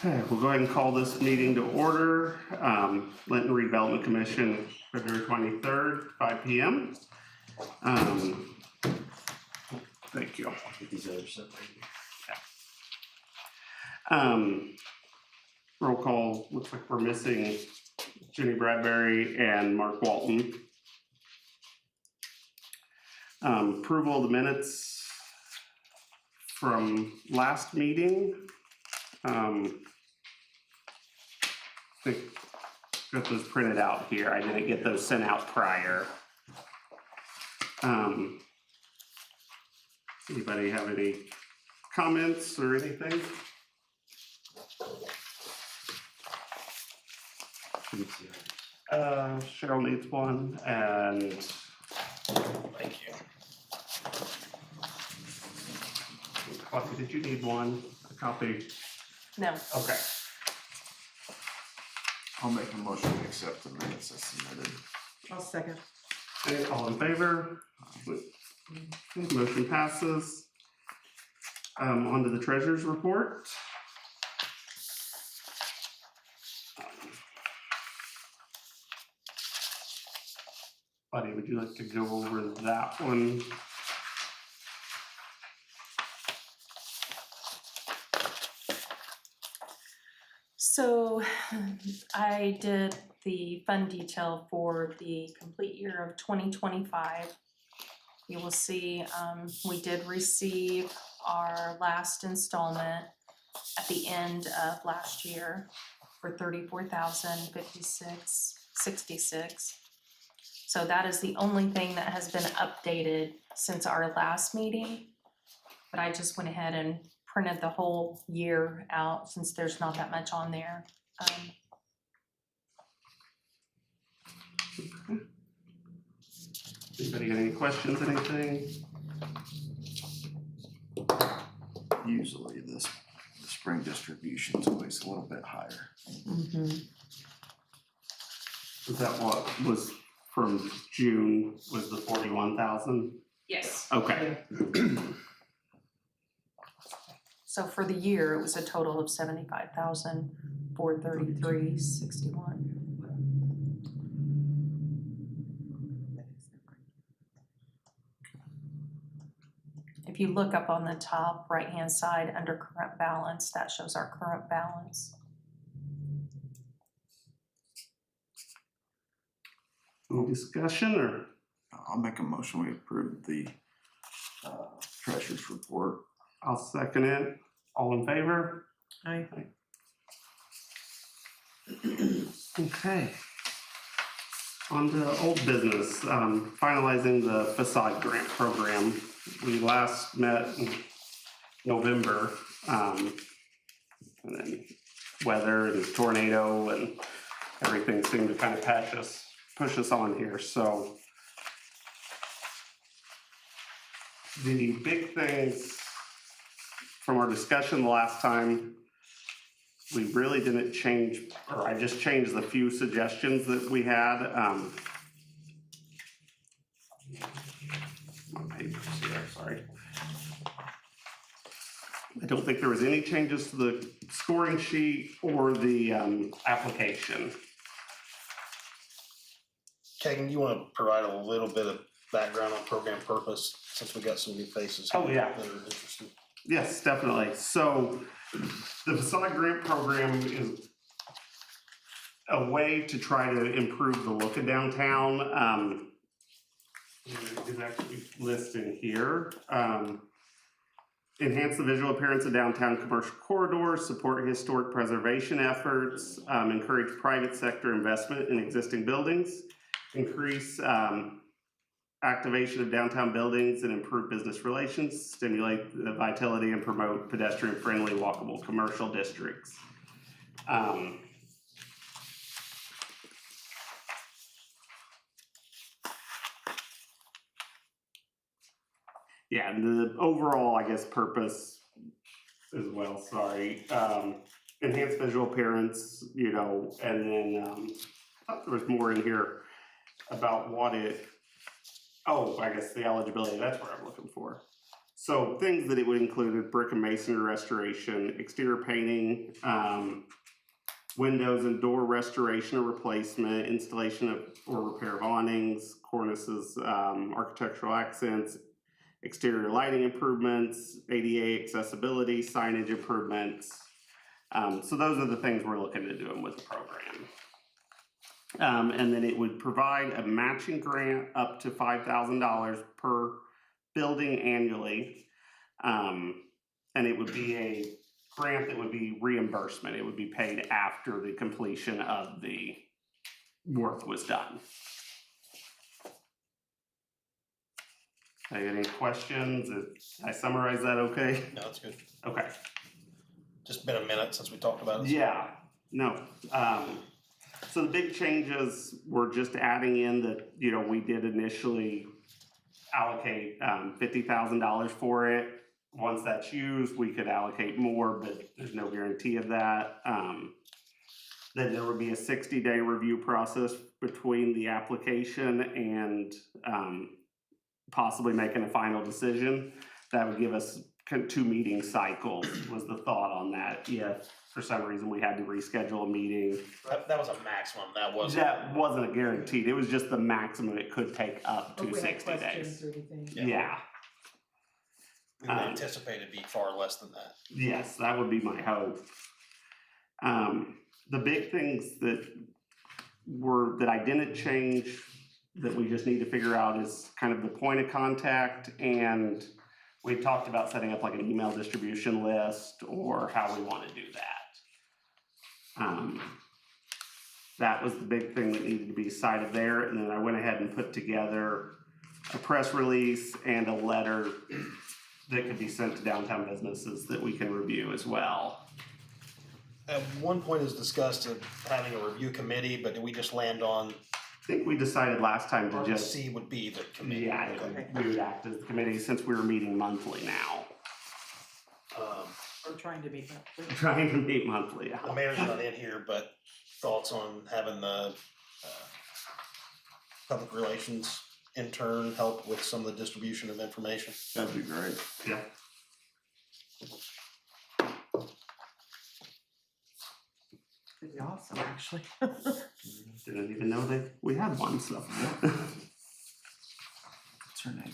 Okay, we'll go ahead and call this meeting to order. Linton Redevelopment Commission, February 23rd, 5 p.m. Thank you. These other stuff. Roll call, looks like we're missing Jenny Bradbury and Mark Walton. Approval of the minutes from last meeting. I think got those printed out here. I didn't get those sent out prior. Anybody have any comments or anything? Cheryl needs one, and Thank you. Coffee, did you need one? A copy? No. Okay. I'll make a motion to accept the minutes as submitted. I'll second. Okay, all in favor? Motion passes. On to the treasurer's report. Buddy, would you like to go over that one? So I did the fund detail for the complete year of 2025. You will see we did receive our last installment at the end of last year for $34,056.66. So that is the only thing that has been updated since our last meeting. But I just went ahead and printed the whole year out since there's not that much on there. Anybody got any questions, anything? Usually the spring distribution is always a little bit higher. Is that what was from June, was the 41,000? Yes. Okay. So for the year, it was a total of $75,433.61. If you look up on the top right-hand side under current balance, that shows our current balance. Any discussion or? I'll make a motion we approve the treasurer's report. I'll second it. All in favor? Aye. Okay. On to old business, finalizing the facade grant program. We last met in November, and then weather and tornado and everything seemed to kind of push us on here. So the big things from our discussion the last time, we really didn't change, or I just changed the few suggestions that we had. My papers here, sorry. I don't think there was any changes to the scoring sheet or the application. Kagan, do you want to provide a little bit of background on program purpose since we got some new faces here Oh, yeah. that are interested? Yes, definitely. So the facade grant program is a way to try to improve the look of downtown. It's actually listed here. Enhance the visual appearance of downtown commercial corridors, support historic preservation efforts, encourage private sector investment in existing buildings, increase activation of downtown buildings and improve business relations, stimulate the vitality and promote pedestrian-friendly walkable commercial districts. Yeah, and the overall, I guess, purpose as well, sorry, enhance visual appearance, you know, and then I thought there was more in here about what it, oh, I guess the eligibility, that's what I'm looking for. So things that it would include: brick and masonry restoration, exterior painting, windows and door restoration or replacement, installation of or repair of awnings, cornices, architectural accents, exterior lighting improvements, ADA accessibility, signage improvements. So those are the things we're looking at doing with the program. And then it would provide a matching grant up to $5,000 per building annually. And it would be a grant that would be reimbursement. It would be paid after the completion of the work was done. Any questions? Did I summarize that okay? No, it's good. Okay. Just been a minute since we talked about it. Yeah, no. So the big changes were just adding in that, we did initially allocate $50,000 for it. Once that's used, we could allocate more, but there's no guarantee of that. Then there would be a 60-day review process between the application and possibly making a final decision. That would give us 2 meeting cycles was the thought on that. If for some reason we had to reschedule a meeting. That was a maximum. That wasn't a guaranteed. It was just the maximum it could take up to If we had 60 days. questions or anything. Yeah. we would anticipate it'd be far less than that. Yes, that would be my hope. The big things that I didn't change that we just need to figure out is kind of the point of contact, and we talked about setting up like an email distribution list or how we want to do that. That was the big thing that needed to be cited there, and then I went ahead and put together a press release and a letter that could be sent to downtown businesses that we can review as well. At one point it was discussed of having a review committee, but did we just land on I think we decided last time to just, C would be the committee? yeah, Okay. we would act as the committee since we were meeting monthly now. Or trying to meet that. Trying to meet monthly, The yeah. mayor's not in here, but thoughts on having the public relations intern help with some of the distribution of information? That'd be great. Yeah. It'd be awesome, actually. Didn't even know that we had one, so. What's her name?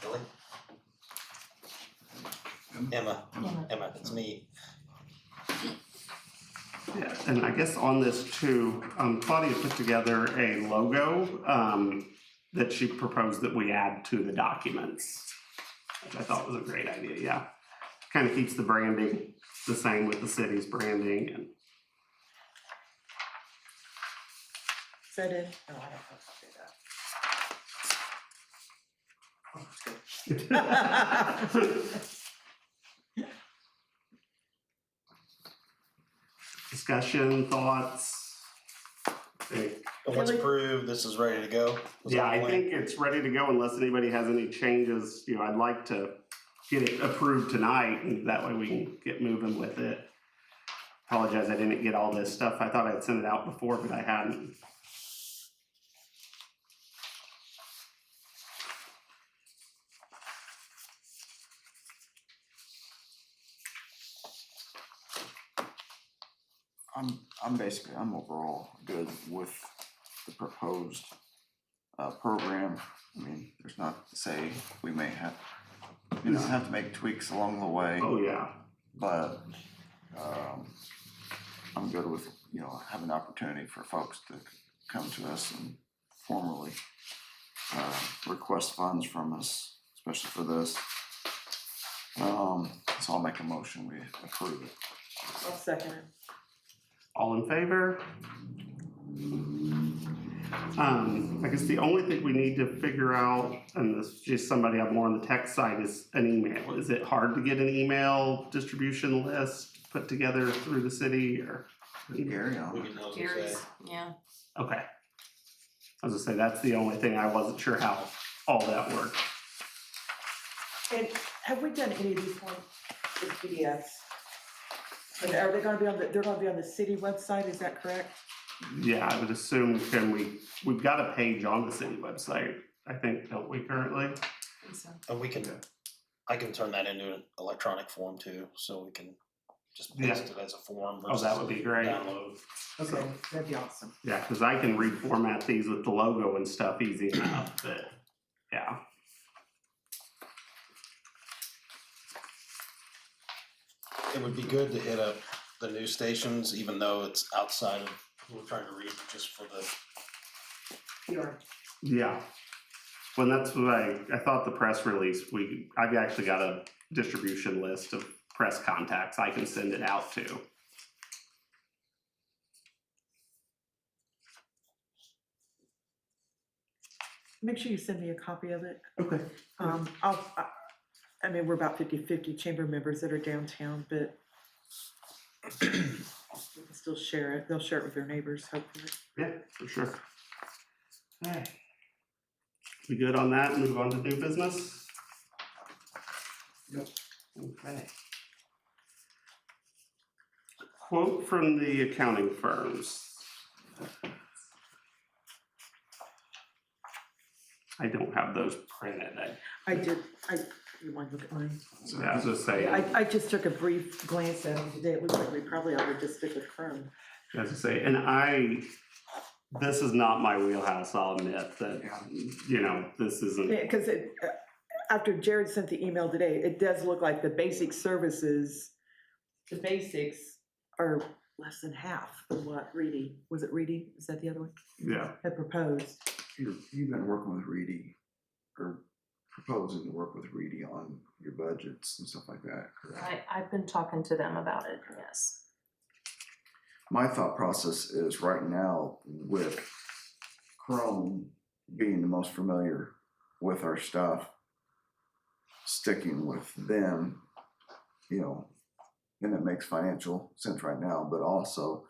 Really? Emma, it's me. Yeah, and I guess on this too, Claudia put together a logo that she proposed that we add to the documents, which I thought was a great idea, yeah. Kind of keeps the branding the same with the city's branding and. Is that it? No, I don't know if I do that. Oh, it's good. Discussion, thoughts? Okay. But once Really? approved, this is ready to go? Was Yeah, that the I plan? think it's ready to go unless anybody has any changes. I'd like to get it approved tonight and that way we can get moving with it. Apologize, I didn't get all this stuff. I thought I'd sent it out before, but I hadn't. I'm overall good with the proposed program. I mean, there's not to say we may have to make tweaks along the way, Oh, yeah. but I'm good with, having an opportunity for folks to come to us and formally request funds from us, especially for this. So I'll make a motion, we approve it. I'll second it. All in favor? I guess the only thing we need to figure out, and this is just somebody I'm more on the tech side, is an email. Is it hard to get an email distribution list put together through the city or? Gary, on We it. can know what to Gary's, say. yeah. Okay. I was gonna say, that's the only thing, I wasn't sure how all that worked. And have we done any of these ones with PDFs? And are they gonna be they're gonna be on the city website, is that correct? Yeah, I would assume, we've got a page on the city website, I think, don't we currently? So, And we can, I can turn that into an electronic form too, so we can just Yeah. paste it as a form Oh, versus that would be great. download. Okay, that'd be awesome. Yeah, cause I can reformat these with the logo and stuff easy enough, but, yeah. It would be good to hit up the news stations, even though it's outside of, we're trying to read just for the, Yeah. Well, that's what I thought the press release, I've actually got a distribution list of press contacts I can send it out to. Make sure you send me a copy of it. Okay. I mean, we're about 50-50 chamber members that are downtown, but we can still share it. They'll share it with their neighbors, hopefully. Yeah, for sure. Alright. We good on that? Move on to new business? Yep. Okay. Quote from the accounting firms. I don't have those printed. You want to look at mine? I was just saying, I just took a brief glance at them today. It looks like we probably ought to just stick with Chrome. as I say, and this is not my wheelhouse, I'll admit that, this isn't, Yeah, because after Jared sent the email today, it does look like the basic services, the basics are less than half of what Reedy, was it Reedy? Is that the other one? yeah. Had proposed. You've been working with Reedy, or proposing to work with Reedy on your budgets and stuff like that, correct? I've been talking to them about it, yes. My thought process is right now with Chrome being the most familiar with our stuff, sticking with them, and it makes financial sense right now, but also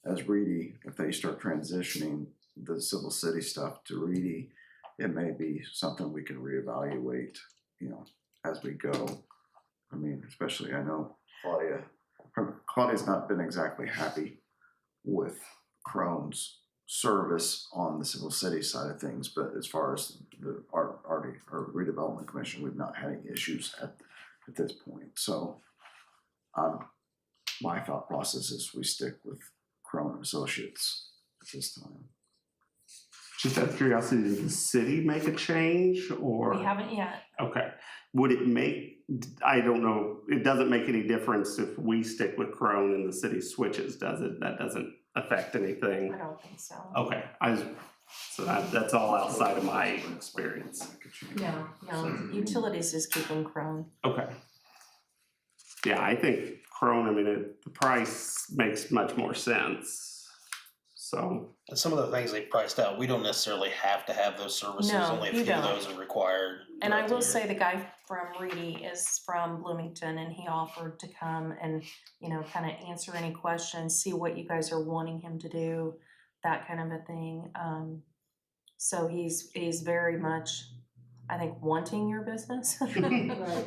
as Reedy, if they start transitioning the Civil City stuff to Reedy, it may be something we can reevaluate, as we go. I mean, especially I know Claudia's not been exactly happy with Chrome's service on the Civil City side of things, but as far as our redevelopment commission, we've not had any issues at this point. So my thought process is we stick with Chrome and Associates at this time. Just out of curiosity, did the city make a change or? We haven't yet. Okay, would it make, I don't know, it doesn't make any difference if we stick with Crone and the city switches, does it? That doesn't affect anything? I don't think so. Okay, so that's all outside of my experience. No, utilities is keeping Chrome. Okay. Yeah, I think Crone, the price makes much more sense. So, and some of the things they priced out, we don't necessarily have to have those services, No, only a you few of don't. those are required. And I throughout the will year. say the guy from Reedy is from Bloomington and he offered to come and, kind of answer any questions, see what you guys are wanting him to do, that kind of a thing. So he's very much, I think, wanting your business. Right.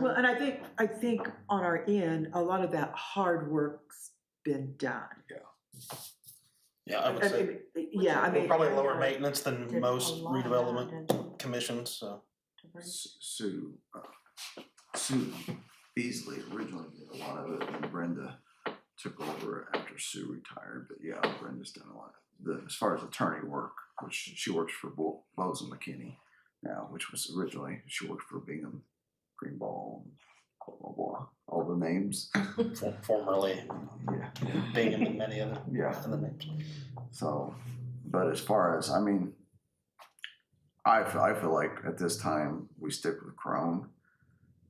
Well, and I think on our end, a lot of that hard work's been done. Yeah, I would say we're probably lower maintenance than did most a lot of that, redevelopment didn't commissions, so. Sue Beasley originally did a lot of it, and Brenda took over after Sue retired. But yeah, Brenda's done a lot. As far as attorney work, which she works for Bose and McKinney now, which was originally she worked for Bingham, Greenball, blah blah blah, all the names. Formerly Yeah, Bingham and many other names. So, but as far as I feel like at this time we stick with Crone,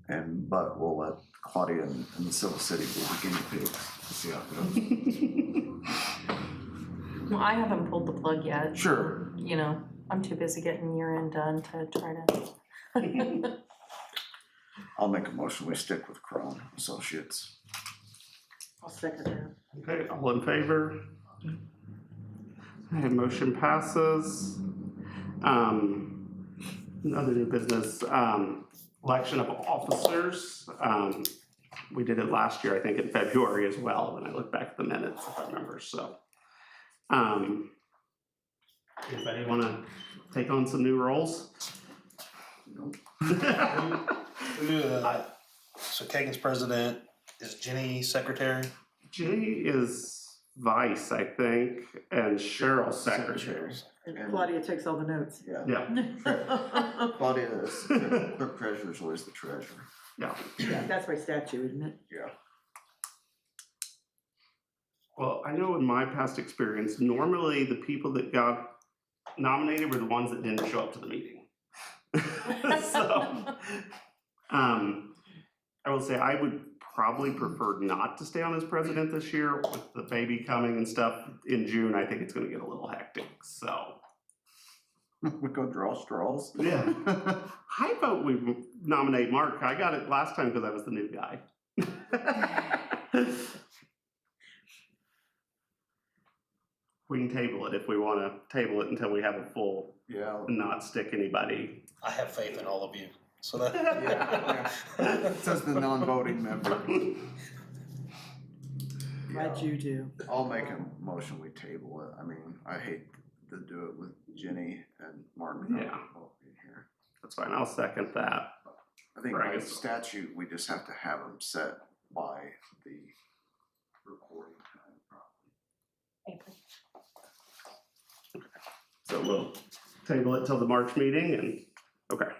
but we'll let Claudia and the Civil City be the guinea pigs to see how it goes. Well, I haven't pulled the plug yet. Sure. I'm too busy getting year end done to try to. I'll make a motion. We stick with Crone Associates. I'll second that. okay, all in favor? Okay, motion passes. Another new business, election of officers. We did it last year, I think in February as well, when I look back at the minutes, if I remember, so. Anybody wanna take on some new roles? Nope. So Kagan's president, is Jenny secretary? Jenny is vice, I think, and Cheryl's secretary. And Claudia takes all the notes. Yeah. Yeah, Claudia is, clerk treasurer is always the treasurer. yeah. Yeah, that's by statute, isn't it? Yeah. Well, I know in my past experience, normally the people that got nominated were the ones that didn't show up to the meeting. So, I will say I would probably prefer not to stay on as president this year with the baby coming and stuff in June. I think it's gonna get a little hectic, so. We go draw straws. Yeah. I vote we nominate Mark. I got it last time because I was the new guy. We can table it if we wanna table it until we have a full, Yeah. not stick anybody. I have faith in all of you, so that. Yeah. Says the non-voting member. Glad you do. I'll make a motion, we table it. I mean, I hate to do it with Jenny and Mark. not Yeah. both being here. That's fine, I'll second that. I think Right. by statute, we just have to have them set by the recording time probably. So we'll table it till the March meeting and, okay.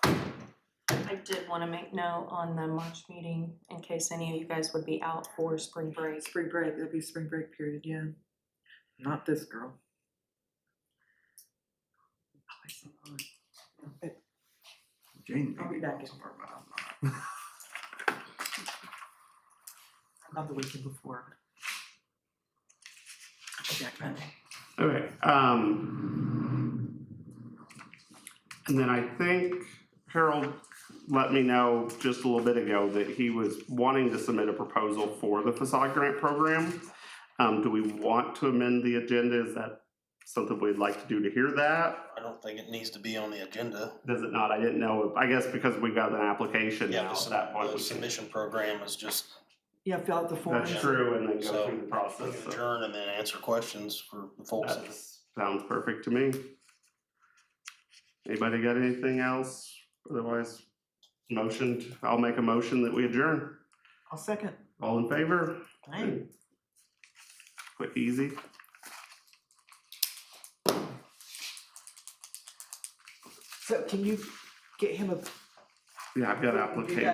I did wanna make note on the March meeting in case any of you guys would be out for spring break. Spring break, that'd be spring break period, yeah. Not this girl. Jane I'll may be be back on in. somewhere, but I'm not. Not the weekend before. I'll be back Monday. Okay, and then I think Harold let me know just a little bit ago that he was wanting to submit a proposal for the facade grant program. Do we want to amend the agenda? Is that something we'd like to do to hear that? I don't think it needs to be on the agenda. Does it not? I didn't know. I guess because we got an application Yeah, now, the at that point. the we can- submission program is just, Yeah, fill out the form. That's true, and then go so through the we process. can So adjourn and then answer questions for the folks. that sounds perfect to me. Anybody got anything else? Otherwise, I'll make a motion that we adjourn. I'll second. All in favor? Aye. Quick, easy. So can you get him a Yeah, I've got application.